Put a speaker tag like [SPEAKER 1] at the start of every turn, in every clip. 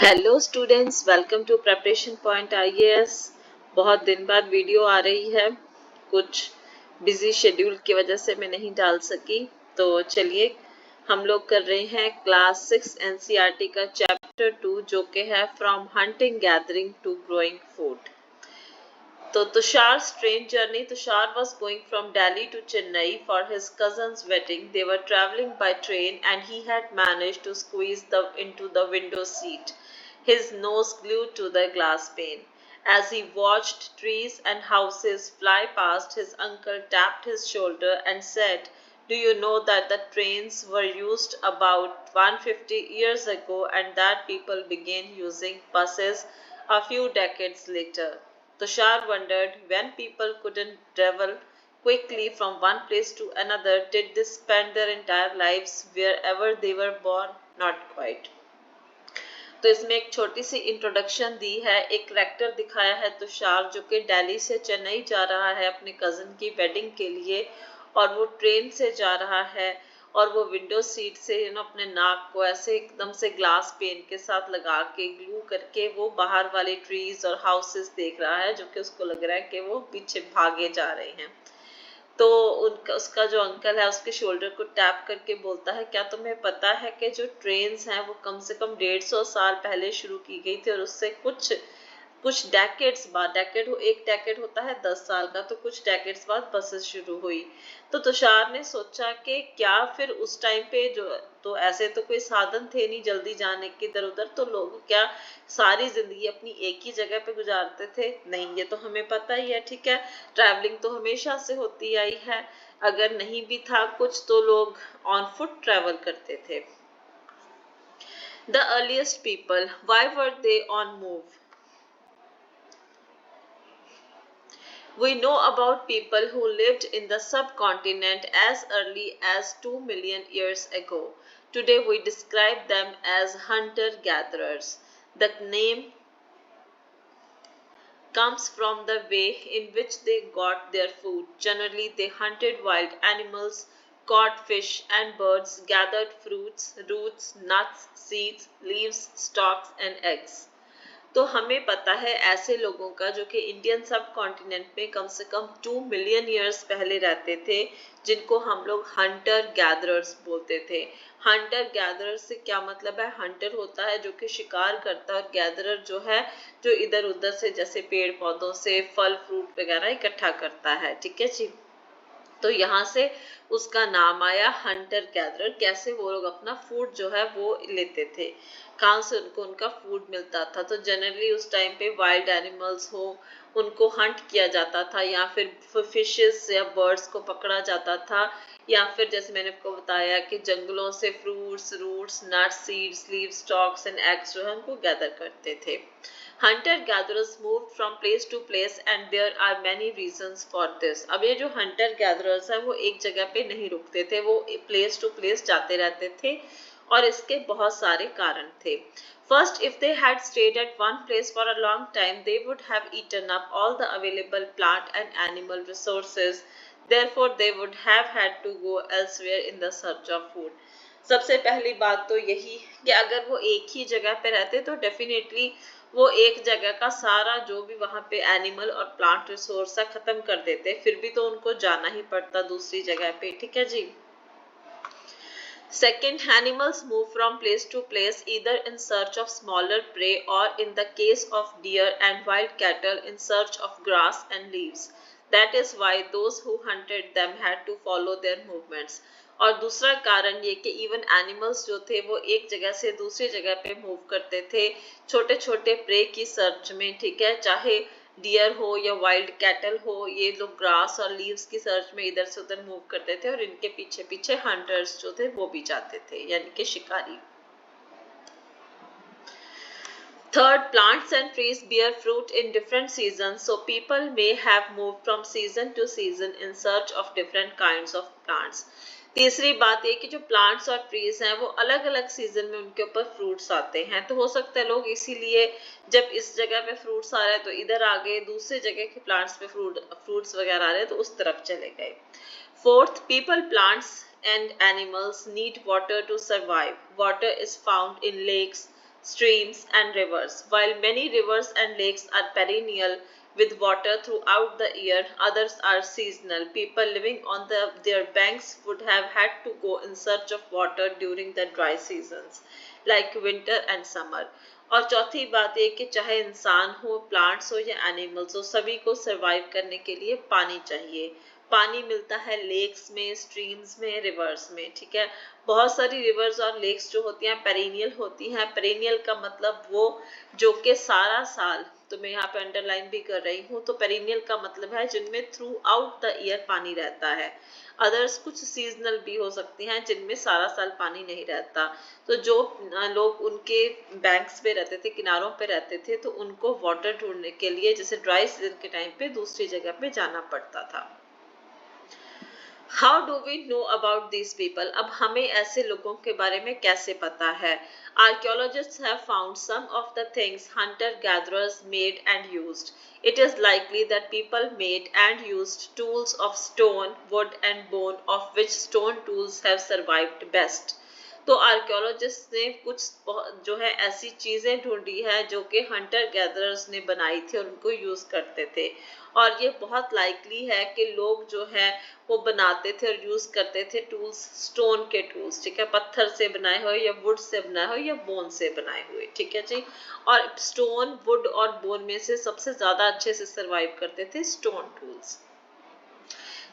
[SPEAKER 1] Hello students, welcome to preparation point IAS. बहुत दिन बाद वीडियो आ रही है। कुछ बिजी शेड्यूल की वजह से मैं नहीं डाल सकी। तो चलिए हम लोग कर रहे हैं क्लास 6 एनसीईआरटी का चैप्टर 2, जो कि है from hunting gathering to growing food. So Tushar's strange journey. Tushar was going from Delhi to Chennai for his cousin's wedding. They were traveling by train and he had managed to squeeze into the window seat, his nose glued to the glass pane. As he watched trees and houses fly past, his uncle tapped his shoulder and said, "Do you know that the trains were used about 150 years ago and that people began using buses a few decades later?" Tushar wondered, when people couldn't travel quickly from one place to another, did they spend their entire lives wherever they were born? Not quite. तो इसमें एक छोटी सी introduction दी है, एक character दिखाया है तुषार, जो कि दिल्ली से चेन्नई जा रहा है अपने कज़न की वेडिंग के लिए, और वो ट्रेन से जा रहा है और वो विंडो सीट से अपने नाक को ऐसे एकदम से ग्लास पेन के साथ लगा के ग्लू करके वो बाहर वाले ट्रीज और हाउसेस देख रहा है, जो कि उसको लग रहा है कि वो पीछे भागे जा रहे हैं। तो उसका जो अंकल है उसके शोल्डर को टैप करके बोलता है, क्या तुम्हें पता है कि जो ट्रेन्स हैं वो कम से कम 150 साल पहले शुरू की गई थी, और उससे कुछ कुछ डेकेड्स बाद, एक डेकेड होता है 10 साल का, तो कुछ डेकेड्स बाद बसेस शुरू हुई। तो तुषार ने सोचा कि क्या फिर उस टाइम पे जो, तो ऐसे तो कोई साधन थे नहीं जल्दी जाने के इधर उधर, तो लोग क्या सारी जिंदगी अपनी एक ही जगह पे गुजारते थे? नहीं, ये तो हमें पता ही है। ठीक है, ट्रैवलिंग तो हमेशा से होती आई है। अगर नहीं भी था कुछ तो लोग ऑन फुट ट्रैवल करते थे। The earliest people, why were they on move? We know about people who lived in the subcontinent as early as 2 million years ago. Today we describe them as hunter-gatherers. The name comes from the way in which they got their food. Generally, they hunted wild animals, caught fish and birds, gathered fruits, roots, nuts, seeds, leaves, stalks and eggs. तो हमें पता है ऐसे लोगों का जो कि Indian सब कॉन्टिनेंट में कम से कम 2 मिलियन ईयर्स पहले रहते थे, जिनको हम लोग हंटर गैदरर्स बोलते थे। हंटर गैदरर से क्या मतलब है? हंटर होता है जो कि शिकार करता है, और गैदरर जो है जो इधर उधर से जैसे पेड़ पौधों से फल फ्रूट वगैरह इकट्ठा करता है। ठीक है जी, तो यहाँ से उसका नाम आया हंटर गैदरर। कैसे वो लोग अपना फूड जो है वो लेते थे, कहाँ से उनको उनका फूड मिलता था? तो जनरली उस टाइम पे वाइल्ड एनिमल्स हो उनको हंट किया जाता था, या फिर फिशेस या बर्ड्स को पकड़ा जाता था, या फिर जैसे मैंने आपको बताया कि जंगलों से fruits, roots, nuts, seeds, leaves, stalks and eggs जो है उनको गैदर करते थे। Hunter gatherers moved from place to place and there are many reasons for this. अब ये जो hunter gatherers है वो एक जगह पे नहीं रुकते थे, वो place to place जाते रहते थे, और इसके बहुत सारे कारण थे। First, if they had stayed at one place for a long time, they would have eaten up all the available plant and animal resources. Therefore, they would have had to go elsewhere in the search of food. सबसे पहली बात तो यही कि अगर वो एक ही जगह पे रहते तो डेफिनेटली वो एक जगह का सारा जो भी वहां पे एनिमल और प्लांट रिसोर्स है खत्म कर देते, फिर भी तो उनको जाना ही पड़ता दूसरी जगह पे। ठीक है जी। Second, animals move from place to place either in search of smaller prey or, in the case of deer and wild cattle, in search of grass and leaves. That is why those who hunted them had to follow their movements. और दूसरा कारण ये कि even animals जो थे वो एक जगह से दूसरी जगह पे मूव करते थे छोटे छोटे प्रे की सर्च में। ठीक है, चाहे डियर हो या वाइल्ड कैटल हो, ये लोग ग्रास और लीव्स की सर्च में इधर से उधर मूव करते थे, और इनके पीछे पीछे हंटर्स जो थे वो भी जाते थे, यानी कि शिकारी। Third, plants and trees bear fruit in different seasons, so people may have moved from season to season in search of different kinds of plants. तीसरी बात ये कि जो प्लांट्स और ट्रीज हैं वो अलग अलग सीजन में उनके ऊपर फ्रूट्स आते हैं, तो हो सकता है लोग इसीलिए जब इस जगह पे फ्रूट्स आ रहे हैं तो इधर आ गए, दूसरी जगह के प्लांट्स पे फ्रूट्स वगैरह आ रहे हैं तो उस तरफ चले गए। Fourth, people, plants and animals need water to survive. Water is found in lakes, streams, and rivers. While many rivers and lakes are perennial with water throughout the year, others are seasonal. People living on their banks would have had to go in search of water during the dry seasons, like winter and summer. और चौथी बात ये कि चाहे इंसान हो, plants हो या एनिमल्स हो, सभी को सरवाइव करने के लिए पानी चाहिए। पानी मिलता है लेक्स में, स्ट्रीम्स में, रिवर्स में, ठीक है। बहुत सारी रिवर्स और लेक्स जो होती हैं पेरिनियल होती हैं। पेरिनियल का मतलब वो जो कि सारा साल, तो मैं यहाँ पे अंडरलाइन भी कर रही हूँ, तो पेरिनियल का मतलब है जिनमें थ्रू आउट द ईयर पानी रहता है। अदर्स कुछ सीजनल भी हो सकती हैं जिनमें सारा साल पानी नहीं रहता। तो जो लोग उनके बैंक्स पे रहते थे, किनारों पे रहते थे, तो उनको वाटर ढूंढने के लिए जैसे ड्राई सीजन के टाइम पे दूसरी जगह पे जाना पड़ता था। How do we know about these people? अब हमें ऐसे लोगों के बारे में कैसे पता है? Archaeologists have found some of the things hunter-gatherers made and used. It is likely that people made and used tools of stone, wood and bone, of which stone tools have survived best. तो archaeologist ने कुछ जो है ऐसी चीजें ढूंढी है जो कि हंटर गैदरर्स ने बनाई थी और उनको यूज करते थे, और ये बहुत लाइकली है कि लोग जो है वो बनाते थे और यूज करते थे टूल्स, स्टोन के टूल्स, ठीक है, पत्थर से बनाए हुए या वुड से बनाए हुए या बोन से बनाए हुए, ठीक है जी। और स्टोन, वुड और बोन में से सबसे ज्यादा अच्छे से सरवाइव करते थे stone tools.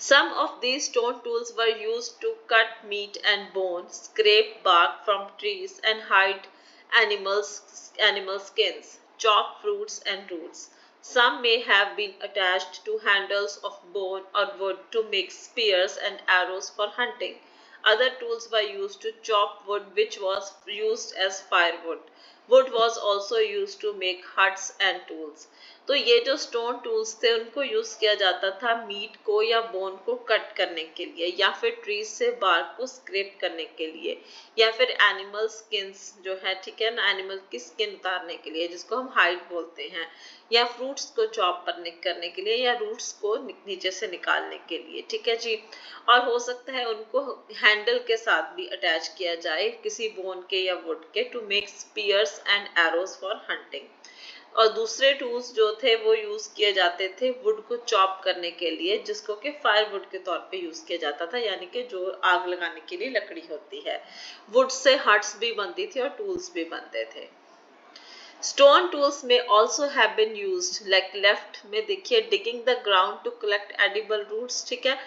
[SPEAKER 1] Some of these stone tools were used to cut meat and bone, scrape bark from trees, and hide animal skins, chop fruits and roots. Some may have been attached to handles of bone or wood to make spears and arrows for hunting. Other tools were used to chop wood, which was used as firewood. Wood was also used to make huts and tools. तो ये जो stone tools थे उनको use किया जाता था meet को या बोन को कट करने के लिए, या फिर ट्रीज से बार्क को स्क्रैप करने के लिए, या फिर एनिमल स्किन्स जो है, ठीक है ना, एनिमल की स्किन उतारने के लिए जिसको हम हाइड बोलते हैं, या फ्रूट्स को चॉप करने के लिए, या रूट्स को नीचे से निकालने के लिए, ठीक है जी। और हो सकता है उनको हैंडल के साथ भी अटैच किया जाए किसी बोन के या वुड के, to make spears and arrows for hunting. और दूसरे टूल्स जो थे वो यूज किए जाते थे वुड को चॉप करने के लिए, जिसको कि फायरवुड के तौर पे यूज किया जाता था, यानी कि जो आग लगाने के लिए लकड़ी होती है। वुड से हट्स भी बनती थी और टूल्स भी बनते थे। स्टोन टूल्स में also have been used, like left में देखिए, digging the ground to collect edible roots, ठीक है,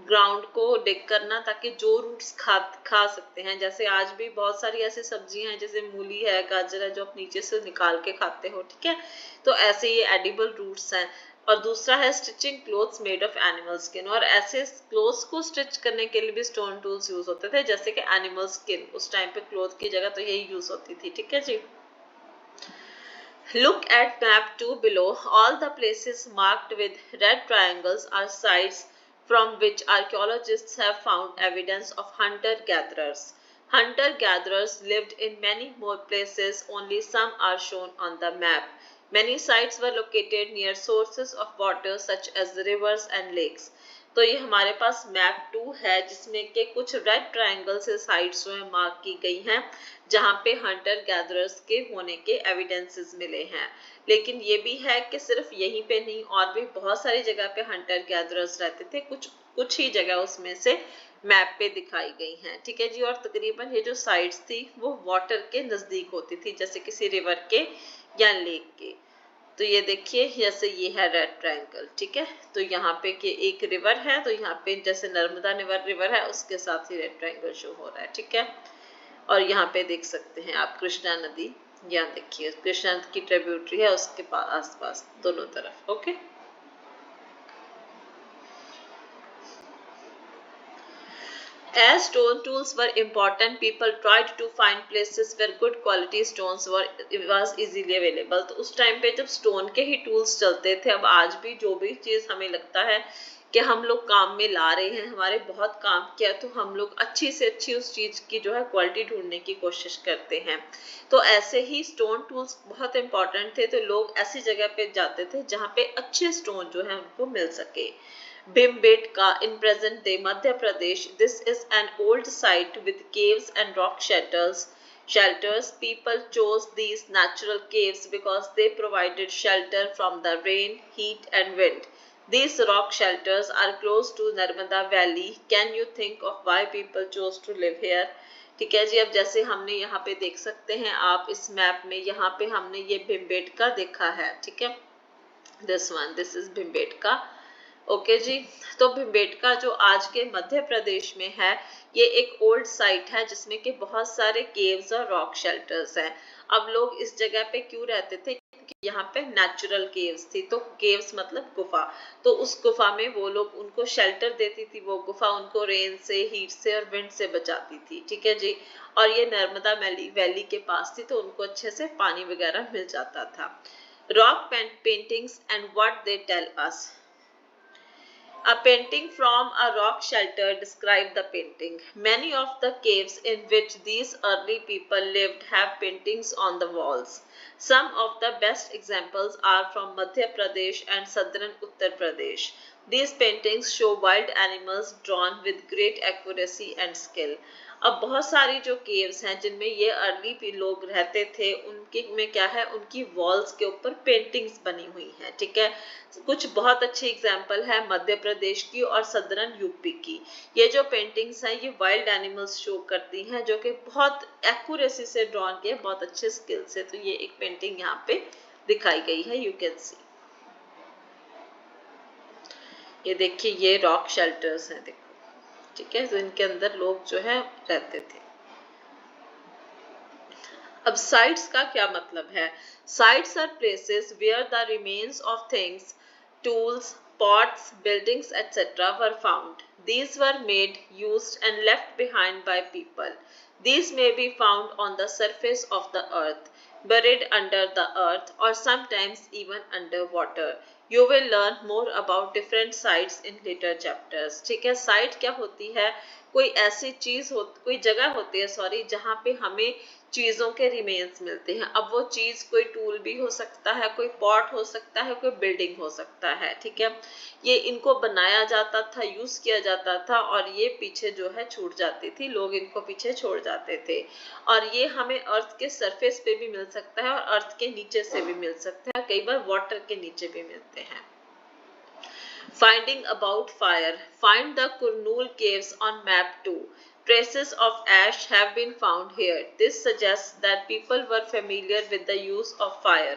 [SPEAKER 1] ग्राउंड को डिग करना ताकि जो रूट्स खा सकते हैं। जैसे आज भी बहुत सारी ऐसी सब्जियां हैं जैसे मूली है, गाजर है, जो आप नीचे से निकाल के खाते हो, ठीक है, तो ऐसे ये एडिबल रूट्स हैं। और दूसरा है stitching clothes made of animal skin, और ऐसे क्लोथ्स को स्टिच करने के लिए भी स्टोन टूल्स यूज होते थे, जैसे कि एनिमल स्किन, उस टाइम पे क्लोथ की जगह तो यही यूज होती थी, ठीक है जी। Look at map 2 below. All the places marked with red triangles are sites from which archaeologists have found evidence of hunter-gatherers. Hunter-gatherers lived in many more places, only some are shown on the map. Many sites were located near sources of water such as rivers and lakes. तो ये हमारे पास map 2 है जिसमें के कुछ red triangle से sites जो है मार्क की गई हैं जहाँ पे हंटर गैदरर्स के होने के एविडेंसेस मिले हैं। लेकिन ये भी है कि सिर्फ यहीं पे नहीं, और भी बहुत सारी जगह पे हंटर गैदरर्स रहते थे, कुछ ही जगह उसमें से मैप पे दिखाई गई हैं, ठीक है जी। और तकरीबन ये जो साइट्स थी वो वाटर के नजदीक होती थी, जैसे किसी रिवर के या लेक के। तो ये देखिए, जैसे ये है रेड ट्रायंगल, ठीक है, तो यहाँ पे कि एक रिवर है, तो यहाँ पे जैसे नर्मदा रिवर है उसके साथ ही रेड ट्रायंगल शो हो रहा है, ठीक है। और यहाँ पे देख सकते हैं आप कृष्णा नदी, यहाँ देखिए कृष्णा नदी की ट्रिब्यूटरी है उसके आसपास दोनों तरफ, okay. As stone tools were important, people tried to find places where good quality stones was easily available. तो उस टाइम पे जब स्टोन के ही टूल्स चलते थे, अब आज भी जो भी चीज हमें लगता है कि हम लोग काम में ला रहे हैं, हमारे बहुत काम किया, तो हम लोग अच्छी से अच्छी उस चीज की जो है क्वालिटी ढूंढने की कोशिश करते हैं। तो ऐसे ही स्टोन टूल्स बहुत इंपॉर्टेंट थे, तो लोग ऐसी जगह पे जाते थे जहाँ पे अच्छे स्टोन जो है उनको मिल सके। Bhimbetka in present day Madhya Pradesh. This is an old site with caves and rock shelters. People chose these natural caves because they provided shelter from the rain, heat and wind. These rock shelters are close to Narmada Valley. Can you think of why people chose to live here? ठीक है जी, अब जैसे हमने यहाँ पे देख सकते हैं आप इस मैप में, यहाँ पे हमने ये भिमबेटका देखा है, ठीक है, दिस इज भिमबेटका। ओके जी, तो भिमबेटका जो आज के मध्य प्रदेश में है, ये एक ओल्ड साइट है जिसमें कि बहुत सारे केव्स और रॉक शेल्टर्स हैं। अब लोग इस जगह पे क्यों रहते थे? क्योंकि यहाँ पे नेचुरल केव्स थी, तो केव्स मतलब गुफा, तो उस गुफा में वो लोग, उनको शेल्टर देती थी वो गुफा, उनको रेन से, हीट से और विंड से बचाती थी, ठीक है जी। और ये नर्मदा वैली के पास थी, तो उनको अच्छे से पानी वगैरह मिल जाता था। Rock paintings and what they tell us. A painting from a rock shelter describes the painting. Many of the caves in which these early people lived have paintings on the walls. Some of the best examples are from Madhya Pradesh and southern Uttar Pradesh. These paintings show wild animals drawn with great accuracy and skill. अब बहुत सारी जो caves हैं जिनमें ये early भी लोग रहते थे, उनके में क्या है, उनकी वॉल्स के ऊपर पेंटिंग्स बनी हुई हैं, ठीक है। कुछ बहुत अच्छी एग्जांपल है मध्य प्रदेश की और सदर्न यूपी की। ये जो पेंटिंग्स हैं ये वाइल्ड एनिमल्स शो करती हैं, जो कि बहुत एक्यूरेसी से ड्रॉन किए, बहुत अच्छे स्किल से। तो ये एक पेंटिंग यहाँ पे दिखाई गई है, यू कैन सी। ये देखिए, ये रॉक शेल्टर्स हैं, देखो, ठीक है, तो इनके अंदर लोग जो है रहते थे। अब साइट्स का क्या मतलब है? Sites are places where the remains of things, tools, pots, buildings, etc. were found. These were made, used and left behind by people. These may be found on the surface of the earth, buried under the earth or sometimes even underwater. You will learn more about different sites in later chapters. ठीक है, site क्या होती है? कोई ऐसी चीज हो, कोई जगह होती है, सॉरी, जहाँ पे हमें चीजों के रिमेन्स मिलते हैं। अब वो चीज कोई टूल भी हो सकता है, कोई पॉट हो सकता है, कोई बिल्डिंग हो सकता है, ठीक है। ये इनको बनाया जाता था, यूज किया जाता था और ये पीछे जो है छूट जाती थी, लोग इनको पीछे छोड़ जाते थे। और ये हमें अर्थ के सरफेस पे भी मिल सकता है और अर्थ के नीचे से भी मिल सकता है, कई बार वाटर के नीचे भी मिलते हैं। Finding about fire. Find the Kurnool caves on map 2. Traces of ash have been found here. This suggests that people were familiar with the use of fire.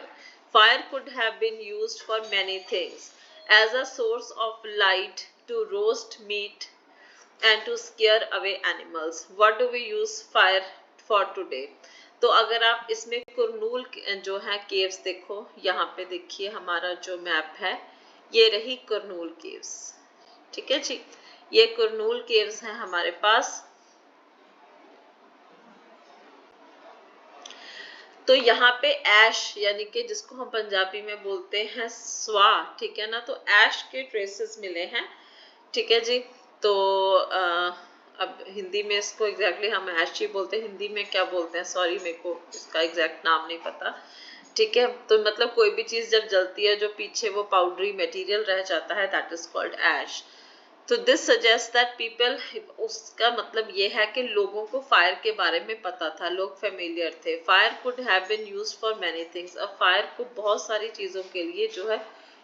[SPEAKER 1] Fire could have been used for many things, as a source of light, to roast meat and to scare away animals. What do we use fire for today? तो अगर आप इसमें कुरनूल जो है caves देखो, यहाँ पे देखिए हमारा जो मैप है, ये रही कुरनूल केव्स, ठीक है जी। ये कुरनूल केव्स हैं हमारे पास। तो यहाँ पे ऐश, यानी कि जिसको हम पंजाबी में बोलते हैं स्वा, ठीक है ना, तो ऐश के ट्रेसेस मिले हैं, ठीक है जी। तो अब हिंदी में इसको एग्जैक्टली हम ऐश ही बोलते हैं, हिंदी में क्या बोलते हैं, सॉरी मेरे को इसका एग्जैक्ट नाम नहीं पता, ठीक है। तो मतलब कोई भी चीज जब जलती है, जो पीछे वो पाउडरी मटेरियल रह जाता है, दैट इज कॉल्ड ऐश। तो दिस सजेस्ट दैट पीपल, उसका मतलब ये है कि लोगों को फायर के बारे में पता था, लोग फेमिलियर थे। Fire could have been used for many things. अब फायर को बहुत सारी चीजों के लिए जो है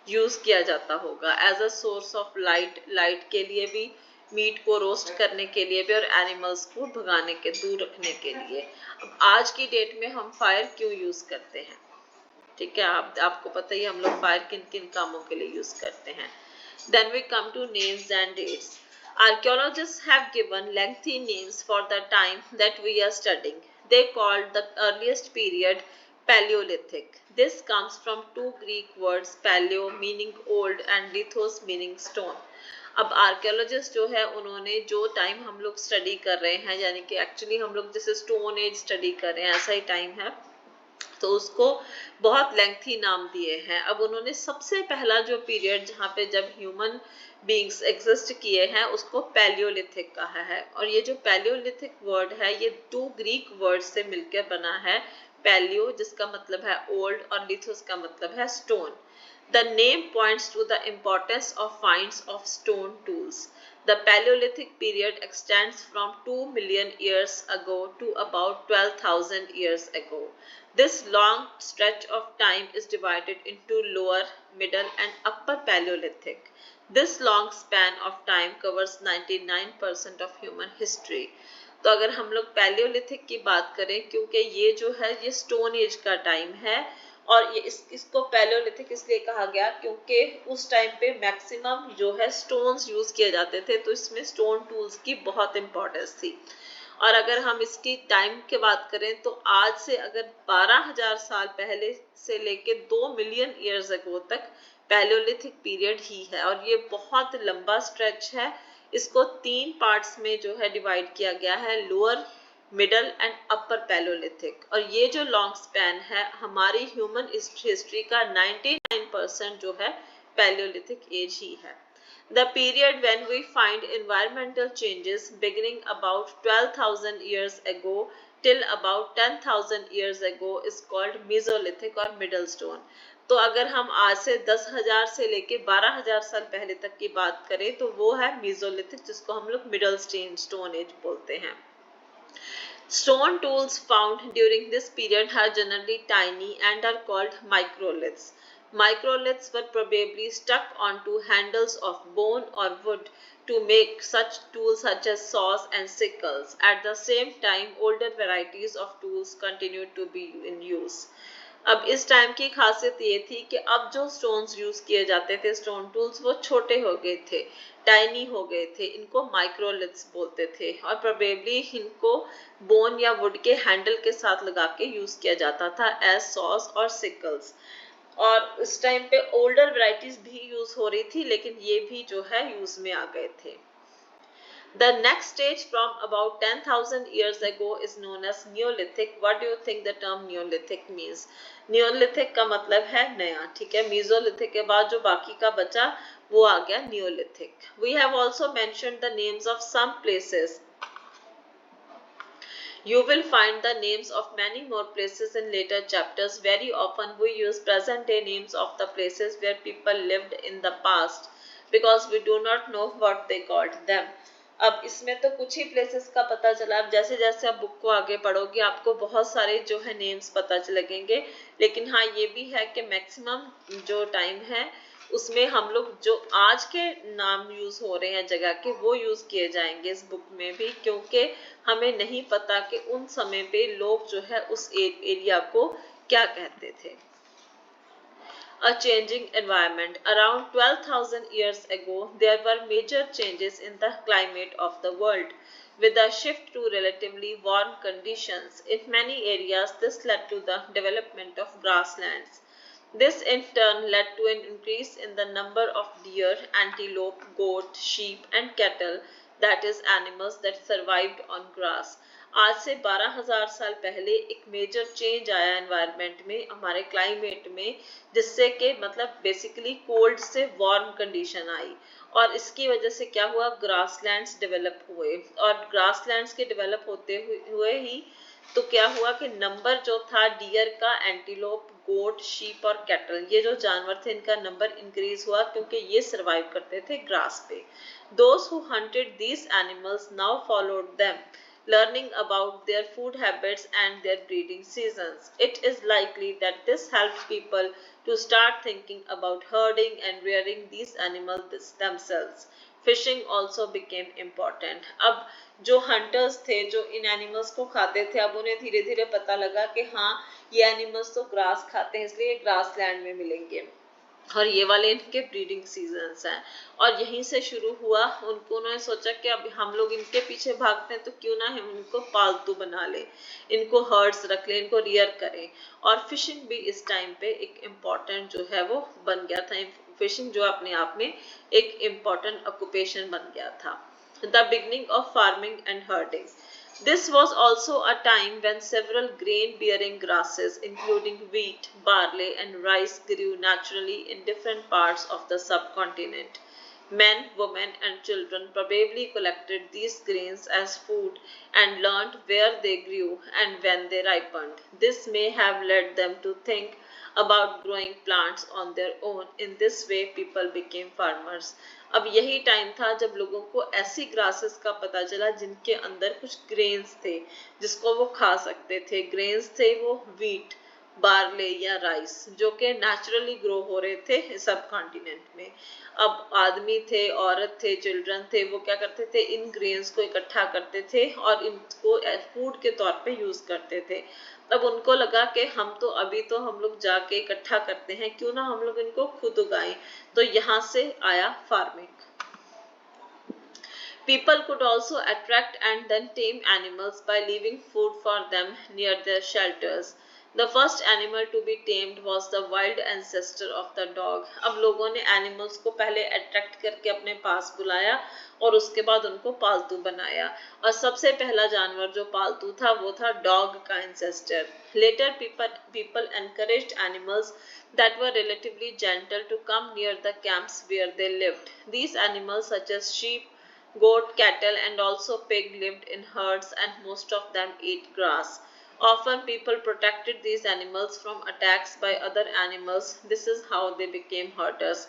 [SPEAKER 1] यूज किया जाता होगा, as a source of light, light के लिए भी, मीट को रोस्ट करने के लिए भी और एनिमल्स को भगाने के, दूर रखने के लिए। अब आज की डेट में हम फायर क्यों यूज करते हैं, ठीक है, आपको पता ही हम लोग फायर किन किन कामों के लिए यूज करते हैं। Then we come to names and dates. Archaeologists have given lengthy names for the time that we are studying. They called the earliest period Paleolithic. This comes from two Greek words, paleo meaning old and lithos meaning stone. अब archaeologist जो है, उन्होंने जो time हम लोग study कर रहे हैं, यानी कि एक्चुअली हम लोग जैसे स्टोन एज स्टडी कर रहे हैं, ऐसा ही टाइम है, तो उसको बहुत लेंथी नाम दिए हैं। अब उन्होंने सबसे पहला जो पीरियड जहाँ पे जब ह्यूमन बीइंग्स एग्जिस्ट किए हैं, उसको पैलियोलिथिक कहा है। और ये जो पैलियोलिथिक वर्ड है, ये दो ग्रीक वर्ड से मिलकर बना है। पैलियो जिसका मतलब है ओल्ड और लिथोस का मतलब है stone. The name points to the importance of finds of stone tools. The Paleolithic period extends from 2 million years ago to about 12,000 years ago. This long stretch of time is divided into lower, middle and upper Paleolithic. This long span of time covers 99% of human history. तो अगर हम लोग Palaeolithic की बात करें, क्योंकि ये जो है ये स्टोन एज का टाइम है, और ये इसको पैलियोलिथिक इसलिए कहा गया क्योंकि उस टाइम पे मैक्सिमम जो है स्टोन्स यूज किए जाते थे, तो इसमें स्टोन टूल्स की बहुत इंपॉर्टेंस थी। और अगर हम इसकी टाइम की बात करें तो आज से अगर 12,000 साल पहले से लेके 2 मिलियन ईयर्स अगो तक पैलियोलिथिक पीरियड ही है, और ये बहुत लंबा स्ट्रेच है। इसको 3 पार्ट्स में जो है डिवाइड किया गया है, lower, middle and upper Palaeolithic. और ये जो लॉन्ग स्पैन है हमारी ह्यूमन हिस्ट्री का 99% जो है पैलियोलिथिक एज ही है। The period when we find environmental changes beginning about 12,000 years ago till about 10,000 years ago is called Mesolithic और Middle Stone। तो अगर हम आज से 10,000 से लेके 12,000 साल पहले तक की बात करें तो वो है Mesolithic, जिसको हम लोग Middle Stone Age बोलते हैं। Stone tools found during this period are generally tiny and are called microliths. Microliths were probably stuck onto handles of bone or wood to make such tools such as saws and sickles. At the same time, older varieties of tools continued to be in use. अब इस time की खासियत ये थी कि अब जो stones use किए जाते थे, स्टोन टूल्स, वो छोटे हो गए थे, टाइनी हो गए थे, इनको माइक्रोलिथ्स बोलते थे, और प्रोबेबली इनको बोन या वुड के हैंडल के साथ लगा के यूज किया जाता था एज सॉस और सिकल्स। और इस टाइम पे ओल्डर वैरायटीज भी यूज हो रही थी, लेकिन ये भी जो है यूज में आ गए थे। The next stage from about 10,000 years ago is known as Neolithic. What do you think the term Neolithic means? Neolithic का मतलब है नया, ठीक है। Mesolithic के बाद जो बाकी का बचा वो आ गया Neolithic. We have also mentioned the names of some places. You will find the names of many more places in later chapters. Very often we use present day names of the places where people lived in the past because we do not know what they called them. अब इसमें तो कुछ ही places का पता चला। अब जैसे जैसे आप बुक को आगे पढ़ोगे आपको बहुत सारे जो है नेम्स पता लगेंगे, लेकिन हाँ ये भी है कि मैक्सिमम जो टाइम है उसमें हम लोग जो आज के नाम यूज हो रहे हैं जगह के वो यूज किए जाएंगे इस बुक में भी, क्योंकि हमें नहीं पता कि उन समय पे लोग जो है उस एरिया को क्या कहते थे। A changing environment. Around 12,000 years ago, there were major changes in the climate of the world, with a shift to relatively warm conditions. In many areas, this led to the development of grasslands. This in turn led to an increase in the number of deer, antelope, goat, sheep, and cattle, that is, animals that survived on grass. आज से 12,000 साल पहले एक major change आया environment में, हमारे climate में, जिससे कि मतलब बेसिकली कोल्ड से वार्म कंडीशन आई, और इसकी वजह से क्या हुआ, ग्रासलैंड्स डेवलप हुए, और ग्रासलैंड्स के डेवलप होते हुए ही तो क्या हुआ कि नंबर जो था डियर का, एंटीलोप, गोट, शीप और कैटल, ये जो जानवर थे इनका नंबर इंक्रीज हुआ क्योंकि ये सरवाइव करते थे ग्रास पे। Those who hunted these animals now followed them, learning about their food habits and their breeding seasons. It is likely that this helped people to start thinking about herding and rearing these animals themselves. Fishing also became important. अब जो hunters थे जो इन animals को खाते थे, अब उन्हें धीरे धीरे पता लगा कि हाँ ये एनिमल्स तो ग्रास खाते हैं, इसलिए ग्रास लैंड में मिलेंगे, और ये वाले इनके ब्रीडिंग सीजन्स हैं। और यहीं से शुरू हुआ, उन्होंने सोचा कि अब हम लोग इनके पीछे भागते हैं तो क्यों ना हम इनको पालतू बना लें, इनको हर्ड्स रख लें, इनको रियर करें। और फिशिंग भी इस टाइम पे एक इम्पॉर्टेंट जो है वो बन गया था। फिशिंग जो अपने आप में एक इम्पॉर्टेंट ऑक्यूपेशन बन गया था। The beginning of farming and herding. This was also a time when several grain-bearing grasses, including wheat, barley, and rice, grew naturally in different parts of the subcontinent. Men, women, and children probably collected these grains as food and learned where they grew and when they ripened. This may have led them to think about growing plants on their own. In this way people became farmers. अब यही time था जब लोगों को ऐसी grasses का पता चला जिनके अंदर कुछ ग्रेन्स थे जिसको वो खा सकते थे। ग्रेन्स थे वो व्हीट, बार्ले या राइस, जो कि नेचुरली ग्रो हो रहे थे सब कॉन्टिनेंट में। अब आदमी थे, औरत थे, चिल्ड्रन थे, वो क्या करते थे, इन ग्रेन्स को इकट्ठा करते थे और इनको फूड के तौर पे यूज करते थे। तब उनको लगा कि हम लोग जाके इकट्ठा करते हैं, क्यों ना हम लोग इनको खुद उगाएं। तो यहाँ से आया farming. People could also attract and then tame animals by leaving food for them near their shelters. The first animal to be tamed was the wild ancestor of the dog. अब लोगों ने एनिमल्स को पहले attract करके अपने पास बुलाया और उसके बाद उनको पालतू बनाया, और सबसे पहला जानवर जो पालतू था वो था डॉग का ancestor. Later people encouraged animals that were relatively gentle to come near the camps where they lived. These animals such as sheep, goat, cattle, and also pig lived in herds, and most of them ate grass. Often people protected these animals from attacks by other animals. This is how they became herders.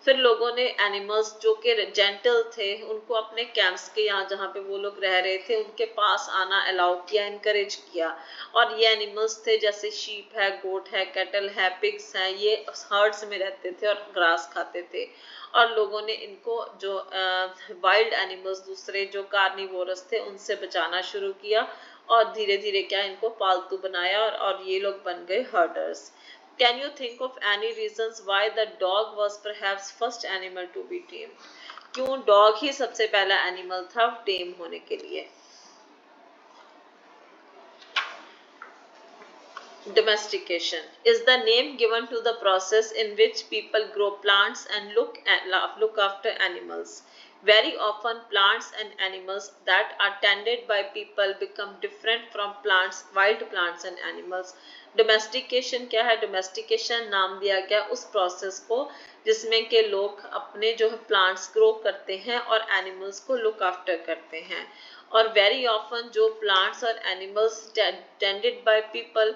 [SPEAKER 1] फिर लोगों ने animals जो कि gentle थे उनको अपने camps के यहाँ जहाँ पे वो लोग रह रहे थे उनके पास आना अलाउ किया, इनकरेज किया। और ये एनिमल्स थे जैसे शीप है, गोट है, कैटल है, पिग्स हैं, ये हर्ड्स में रहते थे और ग्रास खाते थे। और लोगों ने इनको जो वाइल्ड एनिमल्स दूसरे जो कार्निवोरस थे उनसे बचाना शुरू किया और धीरे धीरे क्या इनको पालतू बनाया और ये लोग बन गए herders. Can you think of any reasons why the dog was perhaps first animal to be tamed? क्यों डॉग ही सबसे पहला एनिमल था टेम होने के लिए? Domestication is the name given to the process in which people grow plants and look after animals. Very often plants and animals that are tended by people become different from wild plants and animals. Domestication क्या है? Domestication नाम दिया गया उस process को जिसमें के लोग अपने जो प्लांट्स ग्रो करते हैं और एनिमल्स को लुक आफ्टर करते हैं। और वेरी ऑफन जो प्लांट्स और एनिमल्स टेंडेड बाय पीपल,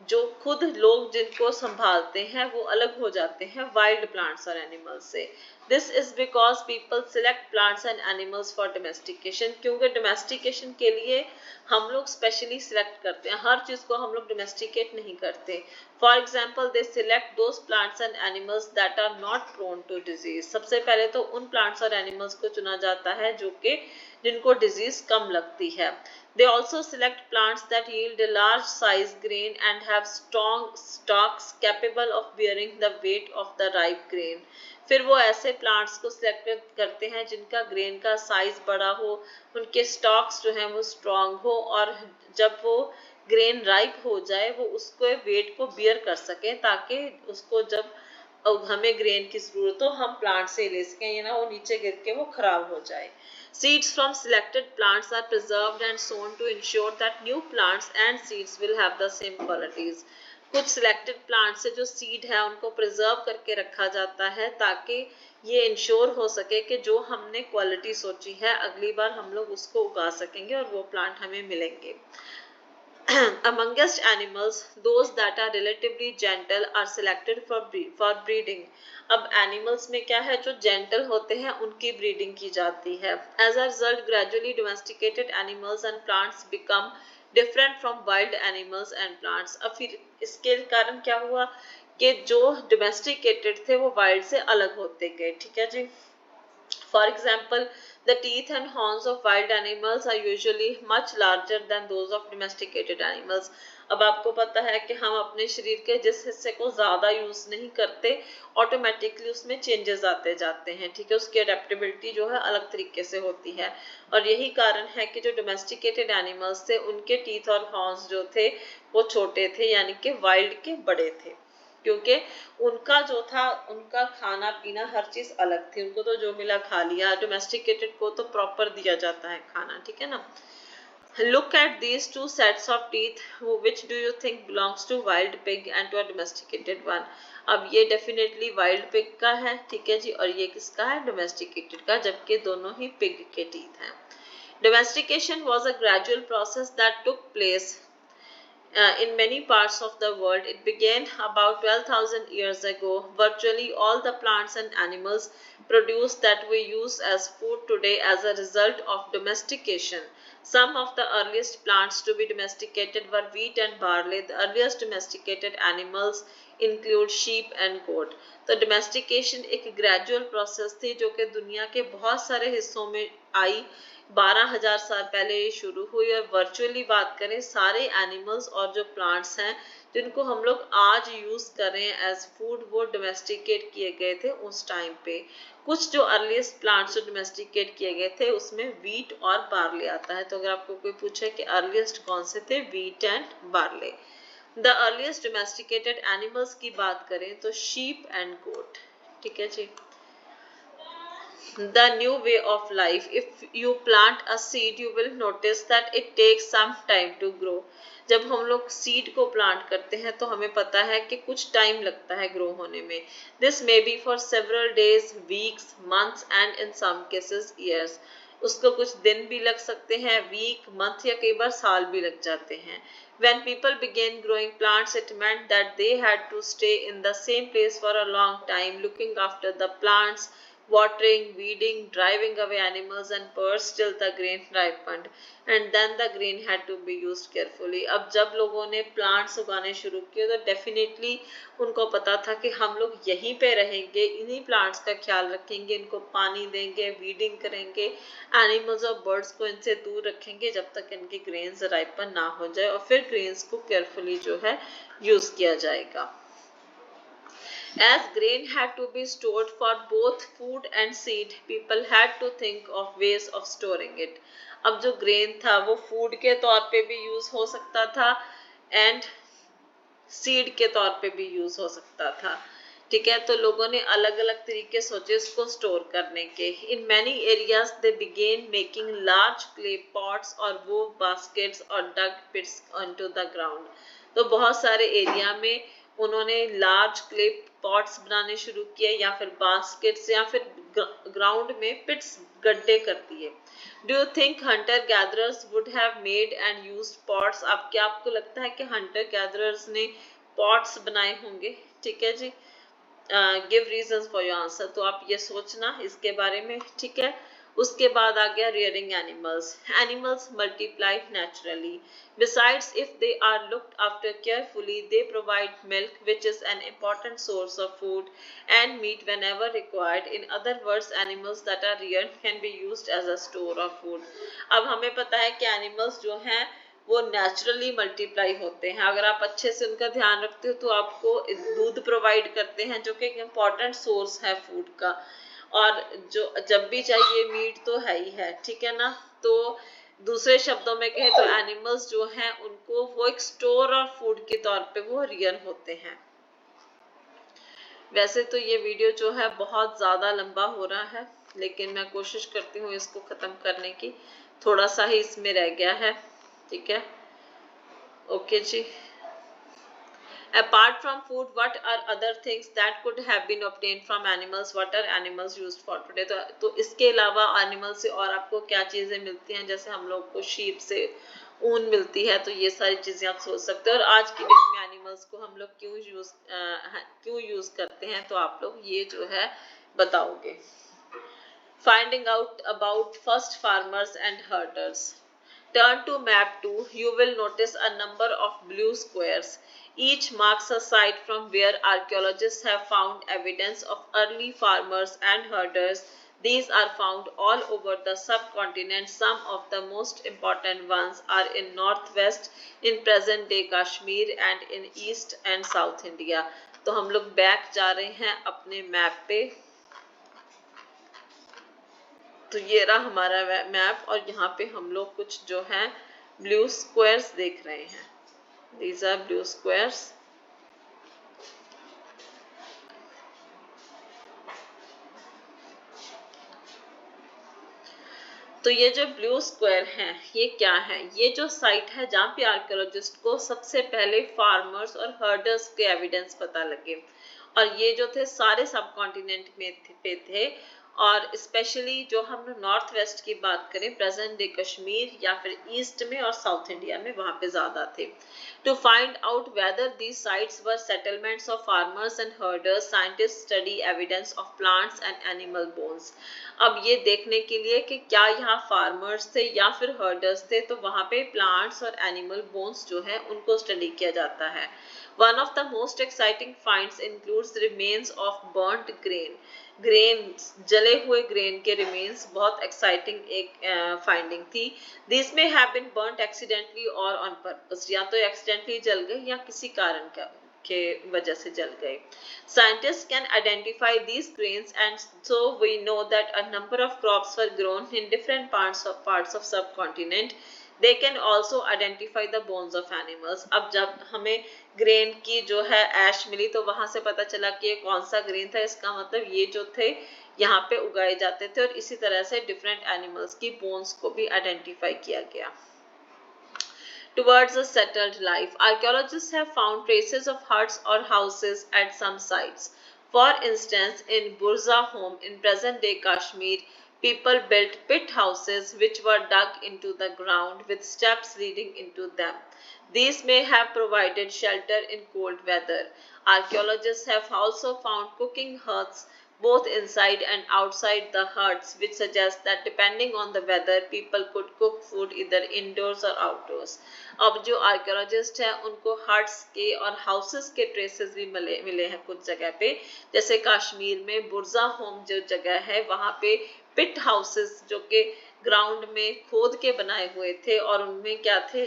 [SPEAKER 1] जो खुद लोग जिनको संभालते हैं वो अलग हो जाते हैं वाइल्ड प्लांट्स और एनिमल्स से। This is because people select plants and animals for domestication, क्योंकि डोमेस्टिकेशन के लिए हम लोग स्पेशली सिलेक्ट करते हैं, हर चीज को हम लोग डोमेस्टिकेट नहीं करते। For example they select those plants and animals that are not prone to disease. सबसे पहले तो उन प्लांट्स और एनिमल्स को चुना जाता है जो कि जिनको डिजीज कम लगती है। They also select plants that yield a large size grain and have strong stalks capable of bearing the weight of the ripe grain. फिर वो ऐसे प्लांट्स को सिलेक्ट करते हैं जिनका ग्रेन का साइज बड़ा हो, उनके स्टॉक्स जो हैं वो स्ट्रॉन्ग हो, और जब वो ग्रेन राइप हो जाए वो उसको वेट को बियर कर सके, ताकि उसको जब हमें ग्रेन की जरूरत हो हम प्लांट से ले सकें, ये ना वो नीचे गिर के वो खराब हो जाए। Seeds from selected plants are preserved and sown to ensure that new plants and seeds will have the same qualities. कुछ सिलेक्टेड प्लांट से जो सीड है उनको प्रिजर्व करके रखा जाता है ताकि ये इंश्योर हो सके कि जो हमने क्वालिटी सोची है अगली बार हम लोग उसको उगा सकेंगे और वो प्लांट हमें मिलेंगे। Amongst animals, those that are relatively gentle are selected for breeding. अब एनिमल्स में क्या है, जो जेंटल होते हैं उनकी ब्रीडिंग की जाती है। As a result, gradually domesticated animals and plants become different from wild animals and plants. अब फिर इसके कारण क्या हुआ कि जो domesticated थे वो wild से अलग होते गए। ठीक है जी। For example, the teeth and horns of wild animals are usually much larger than those of domesticated animals. अब आपको पता है कि हम अपने शरीर के जिस हिस्से को ज्यादा यूज नहीं करते ऑटोमेटिकली उसमें चेंजेस आते जाते हैं। ठीक है, उसकी अडेप्टेबिलिटी जो है अलग तरीके से होती है, और यही कारण है कि जो डोमेस्टिकेटेड एनिमल्स थे उनके टीथ और हॉर्न्स जो थे वो छोटे थे, यानी कि वाइल्ड के बड़े थे, क्योंकि उनका जो था उनका खाना पीना हर चीज अलग थी, उनको तो जो मिला खा लिया। डोमेस्टिकेटेड को तो प्रॉपर दिया जाता है खाना। ठीक है ना। Look at these two sets of teeth. Which do you think belongs to wild pig and to a domesticated one? अब ये डेफिनेटली वाइल्ड पिग का है, ठीक है जी, और ये किसका है, डोमेस्टिकेटेड का, जबकि दोनों ही पिग के टीथ हैं। Domestication was a gradual process that took place in many parts of the world. It began about 12,000 years ago. Virtually all the plants and animals produced that we use as food today as a result of domestication. Some of the earliest plants to be domesticated were wheat and barley. The earliest domesticated animals include sheep and goat. तो domestication एक gradual process थी जो कि दुनिया के बहुत सारे हिस्सों में आई। 12,000 साल पहले ये शुरू हुई। और वर्चुअली बात करें, सारे एनिमल्स और जो प्लांट्स हैं जिनको हम लोग आज यूज कर रहे हैं एज फूड, वो डोमेस्टिकेट किए गए थे उस टाइम पे। कुछ जो अर्लीस्ट प्लांट्स जो डोमेस्टिकेट किए गए थे उसमें वीट और बार्ले आता है। तो अगर आपको कोई पूछे कि अर्लीस्ट कौन से थे, wheat and barley. The earliest domesticated animals की बात करें तो शीप एंड गोट। ठीक है जी। The new way of life. If you plant a seed, you will notice that it takes some time to grow. जब हम लोग सीड को प्लांट करते हैं तो हमें पता है कि कुछ टाइम लगता है ग्रो होने में। This may be for several days, weeks, months and in some cases years. उसको कुछ दिन भी लग सकते हैं, वीक, मंथ या कई बार साल भी लग जाते हैं। When people began growing plants, it meant that they had to stay in the same place for a long time, looking after the plants, watering, weeding, driving away animals and birds till the grain ripened, and then the grain had to be used carefully. अब जब लोगों ने plants उगाने शुरू किए तो definitely उनको पता था कि हम लोग यहीं पे रहेंगे, इन्हीं प्लांट्स का ख्याल रखेंगे, इनको पानी देंगे, वीडिंग करेंगे, एनिमल्स और बर्ड्स को इनसे दूर रखेंगे जब तक इनके ग्रेन्स राइपन ना हो जाए, और फिर ग्रेन्स को केयरफुली जो है यूज किया जाएगा। As grain had to be stored for both food and seed, people had to think of ways of storing it. अब जो grain था वो food के तौर पे भी यूज हो सकता था and seed के तौर पे भी यूज हो सकता था। ठीक है, तो लोगों ने अलग अलग तरीके सोचे इसको स्टोर करने के। In many areas they began making large clay pots or wove baskets or dug pits onto the ground. तो बहुत सारे एरिया में उन्होंने लार्ज क्ले पॉट्स बनाने शुरू किए या फिर बास्केट्स या फिर ग्राउंड में पिट्स, गड्ढे कर दिए। Do you think Hunter gatherers would have made and used pots? अब क्या आपको लगता है कि हंटर गैदरर्स ने पॉट्स बनाए होंगे? ठीक है जी। Give reasons for your answer, तो आप ये सोचना इसके बारे में। ठीक है, उसके बाद आ गया rearing animals. Animals multiply naturally. Besides, if they are looked after carefully, they provide milk, which is an important source of food, and meat whenever required. In other words, animals that are reared can be used as a store of food. अब हमें पता है कि animals जो हैं वो naturally multiply होते हैं। अगर आप अच्छे से उनका ध्यान रखते हो तो आपको दूध प्रोवाइड करते हैं जो कि एक इम्पॉर्टेंट सोर्स है फूड का, और जो जब भी चाहिए मीट तो है ही है। ठीक है ना, तो दूसरे शब्दों में कहें तो एनिमल्स जो हैं उनको वो एक स्टोर और फूड के तौर पे वो रियल होते हैं। वैसे तो ये वीडियो जो है बहुत ज़्यादा लंबा हो रहा है, लेकिन मैं कोशिश करती हूँ इसको ख़त्म करने की। थोड़ा सा ही इसमें रह गया है। ठीक है, ओके जी। Apart from food, what are other things that could have been obtained from animals? What are animals used for today? तो इसके अलावा एनिमल से और आपको क्या चीज़ें मिलती हैं? जैसे हम लोग को शीप से ऊन मिलती है, तो ये सारी चीज़ें आप सोच सकते हो। और आज की डेट में एनिमल्स को हम लोग क्यों यूज़ करते हैं, तो आप लोग ये जो है बताओगे। Finding out about first farmers and herders. Turn to map 2. You will notice a number of blue squares. Each marks a site from where archaeologists have found evidence of early farmers and herders. These are found all over the subcontinent. Some of the most important ones are in northwest, in present-day Kashmir, and in east and south India. तो हम लोग back जा रहे हैं अपने map पे। तो ये रहा हमारा मैप, और यहाँ पे हम लोग कुछ जो है ब्लू स्क्वायर्स देख रहे हैं। These are blue squares. तो ये जो ब्लू स्क्वायर हैं ये क्या है? ये जो साइट है जहाँ पे आर्कियोलॉजिस्ट को सबसे पहले फार्मर्स और हर्डर्स के एविडेंस पता लगे, और ये जो थे सारे सब कॉन्टिनेंट में थे, और स्पेशली जो हम नॉर्थ वेस्ट की बात करें, प्रेजेंट डे कश्मीर या फिर ईस्ट में और साउथ इंडिया में, वहाँ पे ज़्यादा थे। To find out whether these sites were settlements of farmers and herders, scientists study evidence of plants and animal bones. अब ये देखने के लिए कि क्या यहाँ फार्मर्स थे या फिर हर्डर्स थे, तो वहाँ पे प्लांट्स और एनिमल बोन्स जो है उनको स्टडी किया जाता है. One of the most exciting finds includes remains of burnt grain. Grain, जले हुए ग्रेन के रिमेन्स बहुत एक्साइटिंग एक फाइंडिंग थी. दिस में हैव बीन बर्न्ट एक्सीडेंटली और ऑन पर्पस, या तो एक्सीडेंटली जल गए या किसी कारण के वजह से जल गए. Scientists can identify these grains, and so we know that a number of crops were grown in different parts of subcontinent. They can also identify the bones of animals. अब जब हमें ग्रेन की जो है ऐश मिली तो वहां से पता चला कि ये कौन सा ग्रेन था. इसका मतलब ये जो थे यहाँ पे उगाए जाते थे, और इसी तरह से डिफरेंट एनिमल्स की बोन्स को भी आइडेंटिफाई किया गया. Towards a settled life, archaeologists have found traces of huts or houses at some sites. For instance, in Burza home in present-day Kashmir, people built pit houses which were dug into the ground with steps leading into them. These may have provided shelter in cold weather. Archaeologists have also found cooking hearths both inside and outside the huts, which suggests that depending on the weather, people could cook food either indoors or outdoors. अब जो archaeologist हैं उनको huts के और houses के traces भी मिले हैं कुछ जगह पे. जैसे कश्मीर में बुर्जा होम जो जगह है वहाँ पे पिट हाउसेस जो कि ग्राउंड में खोद के बनाए हुए थे, और उनमें क्या थे,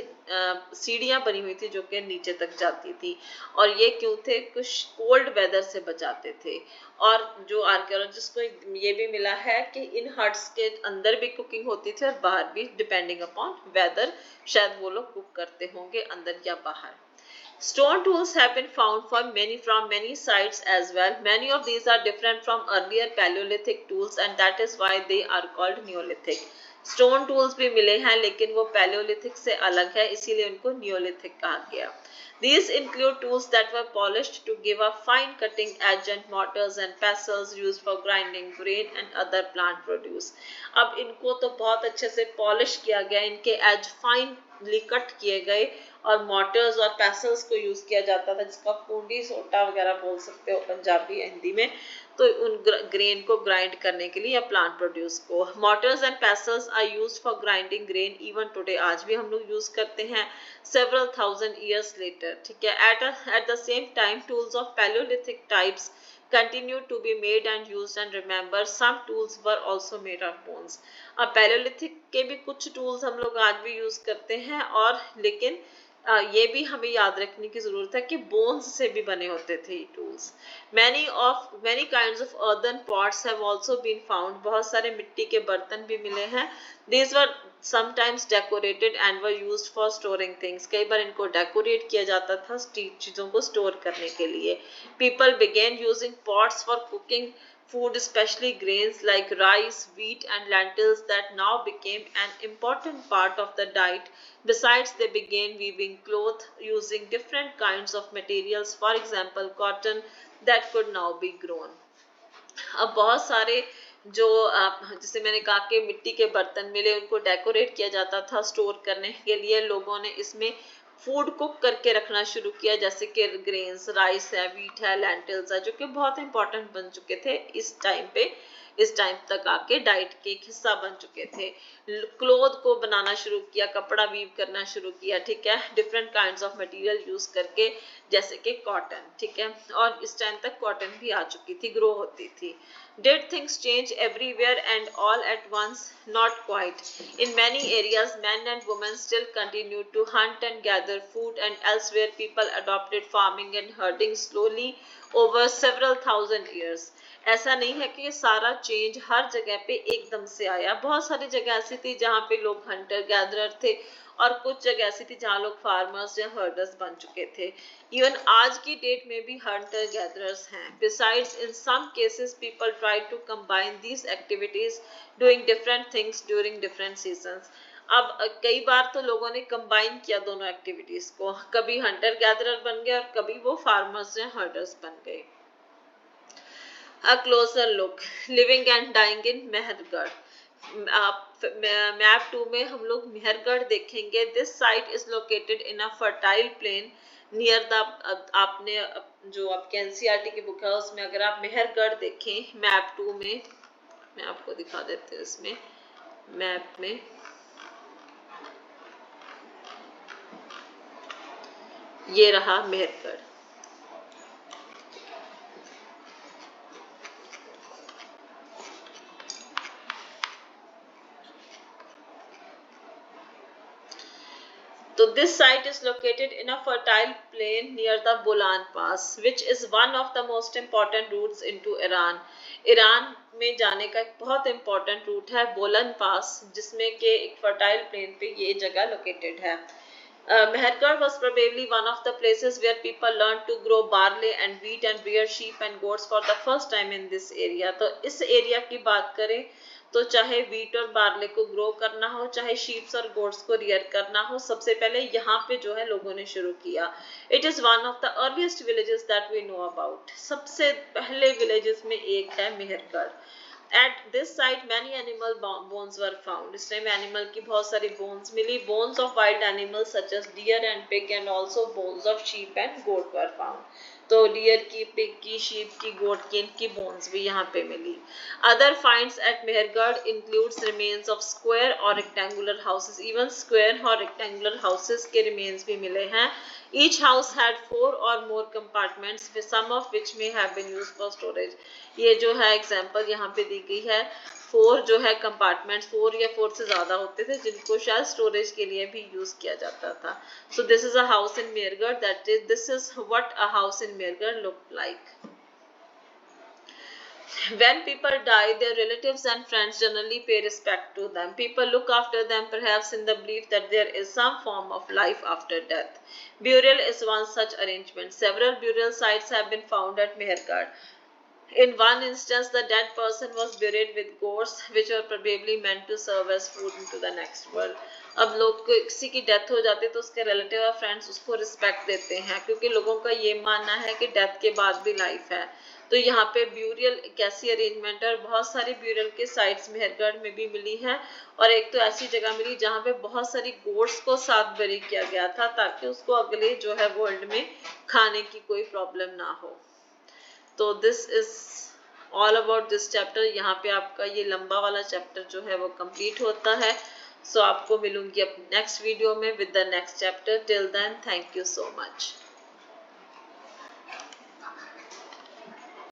[SPEAKER 1] सीढ़ियां बनी हुई थी जो कि नीचे तक जाती थी. और ये क्यों थे, कुछ कोल्ड वेदर से बचाते थे. और जो आर्कियोलॉजिस्ट को ये भी मिला है कि इन हट्स के अंदर भी कुकिंग होती थी और बाहर भी, डिपेंडिंग अपॉन वेदर शायद वो लोग कुक करते होंगे अंदर या बाहर. Stone tools have been found from many sites as well. Many of these are different from earlier Paleolithic tools, and that is why they are called Neolithic. Stone tools भी मिले हैं लेकिन वो Paleolithic से अलग है, इसीलिए उनको Neolithic कहा गया. These include tools that were polished to give a fine cutting edge, and mortars and pestles used for grinding grain and other plant produce. अब इनको तो बहुत अच्छे से पॉलिश किया गया, इनके एज फाइनली कट किए गए, और मोटर्स और पैसल्स को यूज किया जाता था, जिसका पूंडी सोटा वगैरह बोल सकते हो पंजाबी या हिंदी में, तो उन ग्रेन को ग्राइंड करने के लिए या प्लांट प्रोड्यूस को. Mortars and pestles are used for grinding grain even today, आज भी हम लोग यूज करते हैं several thousand years later. ठीक है. At the same time, tools of Paleolithic types continue to be made and used, and remember some tools were also made of bones. अब Paleolithic के भी कुछ tools हम लोग आज भी यूज करते हैं, और लेकिन ये भी हमें याद रखने की जरूरत है कि बोन्स से भी बने होते थे ये tools. Many kinds of earthen pots have also been found. बहुत सारे मिट्टी के बर्तन भी मिले हैं. These were sometimes decorated and were used for storing things. कई बार इनको डेकोरेट किया जाता था चीजों को स्टोर करने के लिए. People began using pots for cooking food, especially grains like rice, wheat, and lentils that now became an important part of the diet. Besides, they began weaving cloth using different kinds of materials, for example, cotton that could now be grown. अब बहुत सारे जो जैसे मैंने कहा कि मिट्टी के बर्तन मिले, उनको डेकोरेट किया जाता था स्टोर करने के लिए. लोगों ने इसमें फूड कुक करके रखना शुरू किया, जैसे कि ग्रेन्स, राइस है, व्हीट है, लेंटिल्स है, जो कि बहुत इंपॉर्टेंट बन चुके थे इस टाइम पे. इस टाइम तक आके डाइट के एक हिस्सा बन चुके थे. क्लोथ को बनाना शुरू किया, कपड़ा वीव करना शुरू किया. ठीक है. Different kinds of material use करके, जैसे कि कॉटन. ठीक है. और इस टाइम तक कॉटन भी आ चुकी थी, ग्रो होती थी. Did things change everywhere and all at once? Not quite. In many areas, men and women still continued to hunt and gather food, and elsewhere people adopted farming and herding slowly over several thousand years. ऐसा नहीं है कि ये सारा change हर जगह पे एकदम से आया. बहुत सारी जगह ऐसी थी जहाँ पे लोग हंटर गैदरर थे, और कुछ जगह ऐसी थी जहाँ लोग फार्मर्स या हर्डर्स बन चुके थे. इवन आज की डेट में भी हंटर गैदरर्स हैं. Besides, in some cases, people try to combine these activities, doing different things during different seasons. अब कई बार तो लोगों ने कंबाइन किया दोनों एक्टिविटीज को, कभी हंटर गैदरर बन गए और कभी वो फार्मर्स या हर्डर्स बन गए. A closer look. Living and dying in Mehergarh. आप मैप 2 में हम लोग मेहरगढ़ देखेंगे। This site is located in a fertile plain near the, आपने जो आपके एनसीईआरटी की बुक है उसमें अगर आप मेहरगढ़ देखें मैप 2 में, मैं आपको दिखा देती हूँ इसमें मैप में, ये रहा Mehrgarh. So this site is located in a fertile plain near the Bolan Pass, which is one of the most important routes into Iran. Iran में जाने का एक बहुत important route है बोलन पास, जिसमें के एक fertile plain पे ये जगह located है। Mehergarh was probably one of the places where people learned to grow barley and wheat and rear sheep and goats for the first time in this area. तो इस एरिया की बात करें तो चाहे वीट और बार्ले को ग्रो करना हो, चाहे शीप्स और गोट्स को रियर करना हो, सबसे पहले यहाँ पे जो है लोगों ने शुरू किया। It is one of the earliest villages that we know about. सबसे पहले विलेजेस में एक है Mehrgarh. At this site many animal bones were found. इस टाइम एनिमल की बहुत सारी bones मिली। Bones of wild animals such as deer and pig and also bones of sheep and goat were found. तो डियर की, पिग की, sheep की, goat की, इनकी बोन्स भी यहाँ पे मिली। Other finds at Mehrgarh includes remains of square और रेक्टेंगुलर हाउसेस। इवन स्क्वायर और रेक्टेंगुलर हाउसेस के रिमेन्स भी मिले हैं। Each house had 4 or more compartments, some of which may have been used for storage. ये जो है एग्जाम्पल यहाँ पे दी गई है। 4 जो है कंपार्टमेंट, 4 या 4 से ज्यादा होते थे जिनको शायद स्टोरेज के लिए भी यूज किया जाता था। So this is a house in Mehrgarh, that is this is what a house in Mehrgarh looked like. When people die, their relatives and friends generally pay respect to them. People look after them, perhaps in the belief that there is some form of life after death. Burial is one such arrangement. Several burial sites have been found at Mehergarh. In one instance, the dead person was buried with goats, which were probably meant to serve as food into the next world. अब लोग किसी की death हो जाती है तो उसके relative और फ्रेंड्स उसको रिस्पेक्ट देते हैं, क्योंकि लोगों का ये मानना है कि डेथ के बाद भी लाइफ है। तो यहाँ पे ब्यूरियल कैसी अरेंजमेंट है, और बहुत सारी ब्यूरियल के साइट्स मेहरगढ़ में भी मिली है। और एक तो ऐसी जगह मिली जहाँ पे बहुत सारी गोट्स को साथ बरी किया गया था ताकि उसको अगले जो है वर्ल्ड में खाने की कोई प्रॉब्लम ना हो। तो this is all about this chapter. यहाँ पे आपका ये लंबा वाला चैप्टर जो है वो कंप्लीट होता है। सो आपको मिलूंगी अब नेक्स्ट वीडियो में with the next chapter. Till then, thank you so much.